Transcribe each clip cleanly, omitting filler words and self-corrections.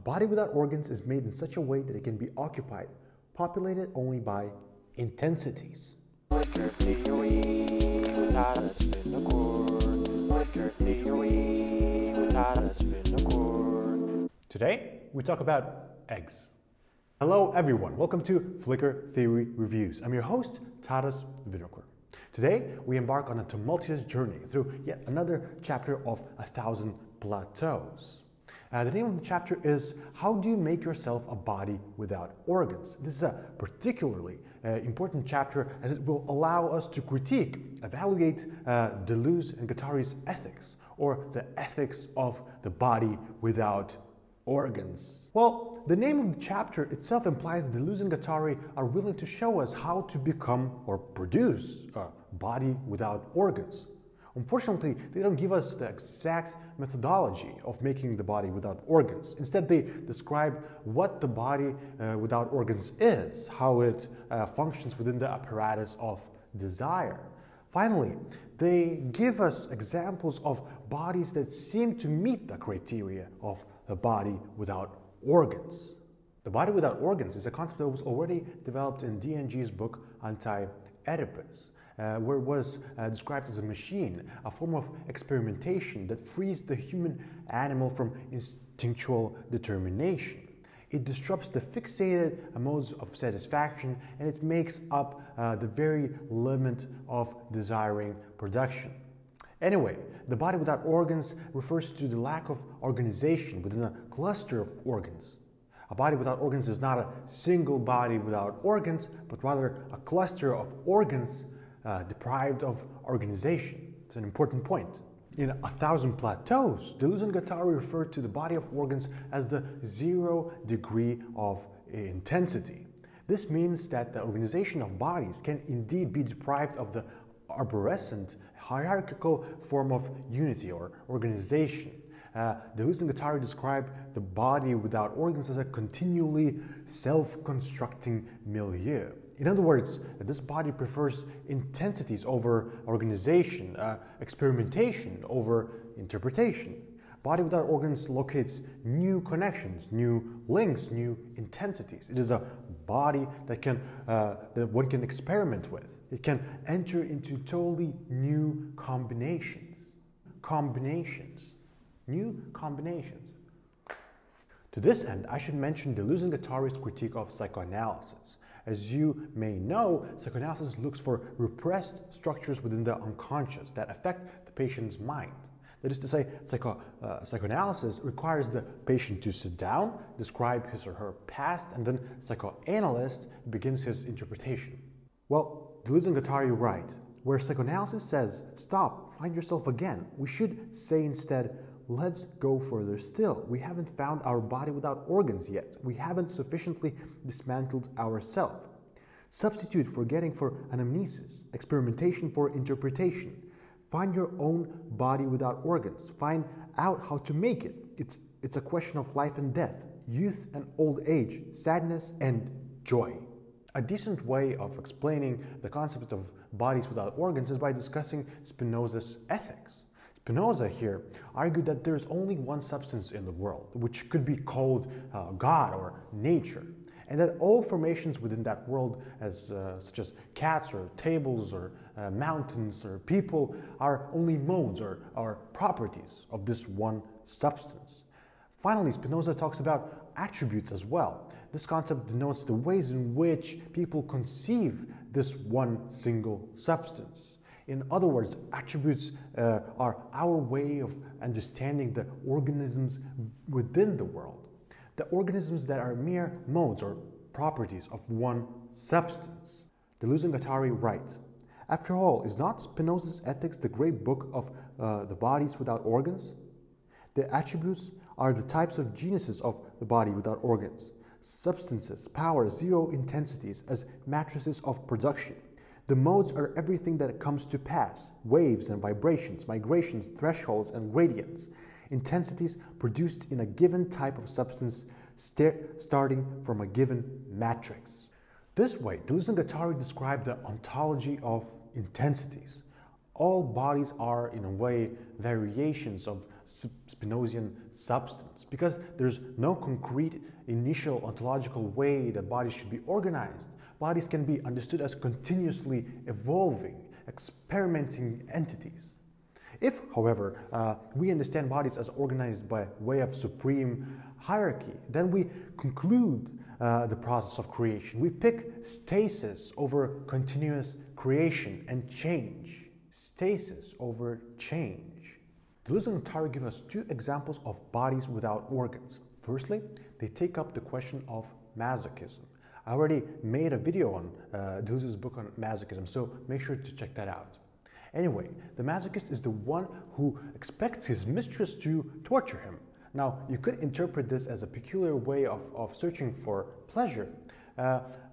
body without organs is made in such a way that it can be occupied, populated only by intensities. Today, we talk about eggs. Hello everyone, welcome to Flicker Theory Reviews. I'm your host, Tadas Vinokur. Today, we embark on a tumultuous journey through yet another chapter of 1,000 Plateaus. The name of the chapter is How Do You Make Yourself a Body Without Organs? This is a particularly important chapter as it will allow us to critique, evaluate Deleuze and Guattari's ethics, or the ethics of the body without organs. Well, the name of the chapter itself implies that Deleuze and Guattari are willing to show us how to become or produce a body without organs. Unfortunately, they don't give us the exact methodology of making the body without organs. Instead, they describe what the body without organs is, how it functions within the apparatus of desire. Finally, they give us examples of bodies that seem to meet the criteria of the body without organs. The body without organs is a concept that was already developed in DNG's book Anti-Oedipus. Where it was described as a machine, a form of experimentation that frees the human animal from instinctual determination. It disrupts the fixated modes of satisfaction and it makes up the very limit of desiring production. Anyway, the body without organs refers to the lack of organization within a cluster of organs. A body without organs is not a single body without organs, but rather a cluster of organs deprived of organization. It's an important point. In 1,000 Plateaus, Deleuze and Guattari refer to the body of organs as the 0 degree of intensity. This means that the organization of bodies can indeed be deprived of the arborescent, hierarchical form of unity or organization. Deleuze and Guattari describe the body without organs as a continually self-constructing milieu. In other words, this body prefers intensities over organization, experimentation over interpretation. Body without organs locates new connections, new links, new intensities. It is a body that one can experiment with. It can enter into totally new combinations. New combinations. To this end, I should mention Deleuze and Guattari's critique of psychoanalysis. As you may know, psychoanalysis looks for repressed structures within the unconscious that affect the patient's mind. That is to say, psychoanalysis requires the patient to sit down, describe his or her past, and then psychoanalyst begins his interpretation. Well, Deleuze and Guattari write, where psychoanalysis says, stop, find yourself again, we should say instead, let's go further still. We haven't found our body without organs yet. We haven't sufficiently dismantled ourselves. Substitute forgetting for anamnesis, experimentation for interpretation. Find your own body without organs. Find out how to make it. It's a question of life and death, youth and old age, sadness and joy. A decent way of explaining the concept of bodies without organs is by discussing Spinoza's ethics. Spinoza here argued that there is only one substance in the world, which could be called God or nature, and that all formations within that world, such as cats or tables or mountains or people, are only modes or properties of this one substance. Finally, Spinoza talks about attributes as well. This concept denotes the ways in which people conceive this one single substance. In other words, attributes are our way of understanding the organisms within the world. The organisms that are mere modes or properties of one substance. Deleuze and Guattari write, after all, is not Spinoza's Ethics the great book of the bodies without organs? The attributes are the types of genuses of the body without organs, substances, power, 0 intensities as matrices of production. The modes are everything that comes to pass, waves and vibrations, migrations, thresholds and gradients, intensities produced in a given type of substance starting from a given matrix. This way, Deleuze and Guattari describe the ontology of intensities. All bodies are, in a way, variations of Spinozian substance, because there's no concrete initial ontological way that bodies should be organized. Bodies can be understood as continuously evolving, experimenting entities. If, however, we understand bodies as organized by way of supreme hierarchy, then we conclude the process of creation. We pick stasis over continuous creation and change. Stasis over change. Deleuze and Guattari give us two examples of bodies without organs. Firstly, they take up the question of masochism. I already made a video on Deleuze's book on masochism, so make sure to check that out. Anyway, the masochist is the one who expects his mistress to torture him. Now, you could interpret this as a peculiar way of searching for pleasure.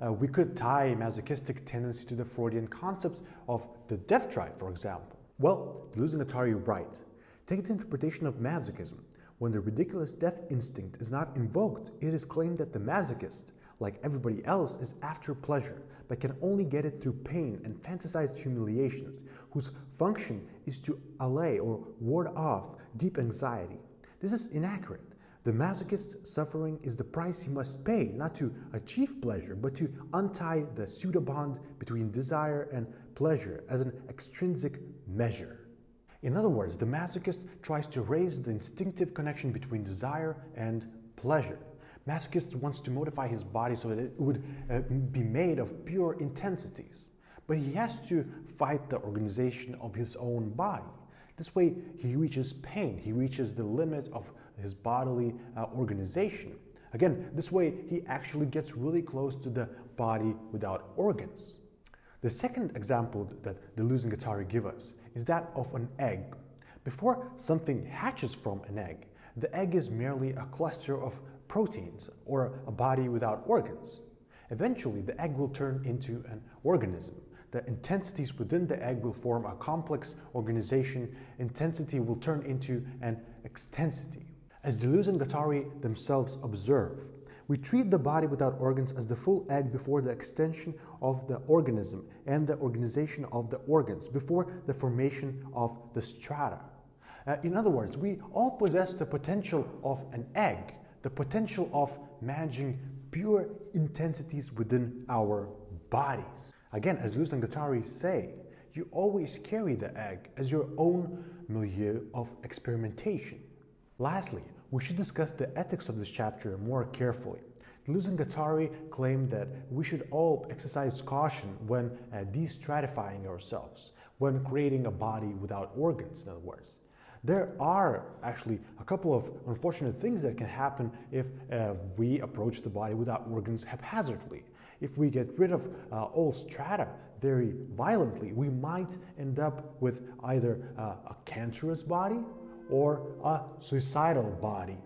We could tie masochistic tendency to the Freudian concept of the death drive, for example. Well, Deleuze and Guattari write, take the interpretation of masochism. When the ridiculous death instinct is not invoked, it is claimed that the masochist, like everybody else, is after pleasure, but can only get it through pain and fantasized humiliations, whose function is to allay or ward off deep anxiety. This is inaccurate. The masochist's suffering is the price he must pay, not to achieve pleasure, but to untie the pseudo-bond between desire and pleasure as an extrinsic measure. In other words, the masochist tries to raise the instinctive connection between desire and pleasure. Masochist wants to modify his body so that it would be made of pure intensities. But he has to fight the organization of his own body. This way, he reaches pain. He reaches the limit of his bodily organization. Again, this way, he actually gets really close to the body without organs. The second example that Deleuze and Guattari give us is that of an egg. Before something hatches from an egg, the egg is merely a cluster of proteins or a body without organs. Eventually, the egg will turn into an organism. The intensities within the egg will form a complex organization. Intensity will turn into an extensity. As Deleuze and Guattari themselves observe, we treat the body without organs as the full egg before the extension of the organism and the organization of the organs, before the formation of the strata. In other words, we all possess the potential of an egg, the potential of managing pure intensities within our bodies. Again, as Deleuze and Guattari say, you always carry the egg as your own milieu of experimentation. Lastly, we should discuss the ethics of this chapter more carefully. Deleuze and Guattari claim that we should all exercise caution when de-stratifying ourselves, when creating a body without organs, in other words. There are actually a couple of unfortunate things that can happen if we approach the body without organs haphazardly. If we get rid of all strata very violently, we might end up with either a cancerous body or a suicidal body.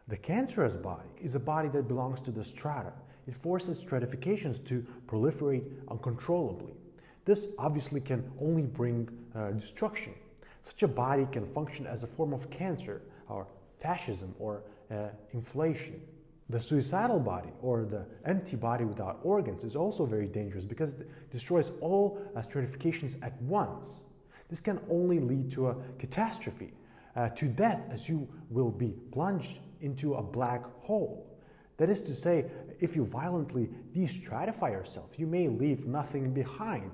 The cancerous body is a body that belongs to the strata. It forces stratifications to proliferate uncontrollably. This obviously can only bring destruction. Such a body can function as a form of cancer, or fascism, or inflation. The suicidal body, or the empty body without organs, is also very dangerous because it destroys all stratifications at once. This can only lead to a catastrophe, to death, as you will be plunged into a black hole. That is to say, if you violently de-stratify yourself, you may leave nothing behind.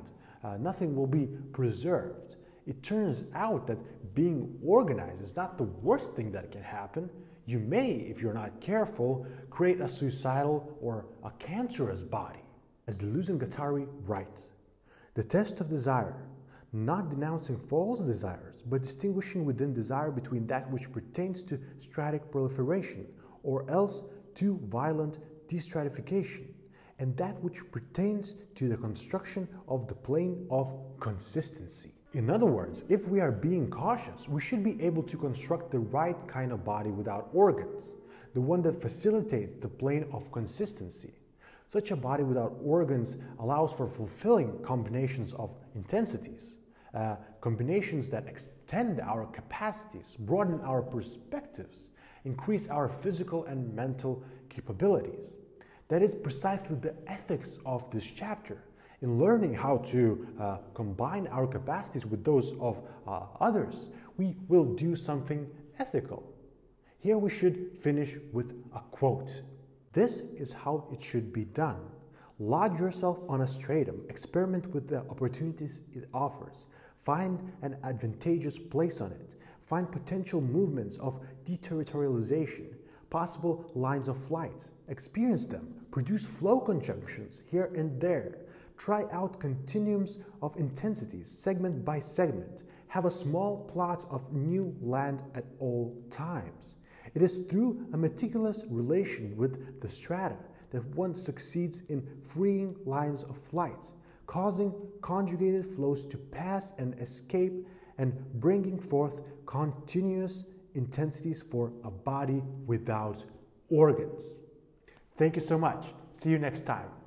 Nothing will be preserved. It turns out that being organized is not the worst thing that can happen. You may, if you're not careful, create a suicidal or a cancerous body. As Deleuze and Guattari write, the test of desire, not denouncing false desires, but distinguishing within desire between that which pertains to stratic proliferation, or else to violent destratification, and that which pertains to the construction of the plane of consistency. In other words, if we are being cautious, we should be able to construct the right kind of body without organs, the one that facilitates the plane of consistency. Such a body without organs allows for fulfilling combinations of intensities, combinations that extend our capacities, broaden our perspectives, increase our physical and mental capabilities. That is precisely the ethics of this chapter. In learning how to combine our capacities with those of others, we will do something ethical. Here we should finish with a quote. This is how it should be done. Lodge yourself on a stratum, experiment with the opportunities it offers, find an advantageous place on it, find potential movements of deterritorialization, possible lines of flight, experience them, produce flow conjunctions here and there, try out continuums of intensities segment by segment, have a small plot of new land at all times. It is through a meticulous relation with the strata that one succeeds in freeing lines of flight, causing conjugated flows to pass and escape, and bringing forth continuous intensities for a body without organs. Thank you so much. See you next time.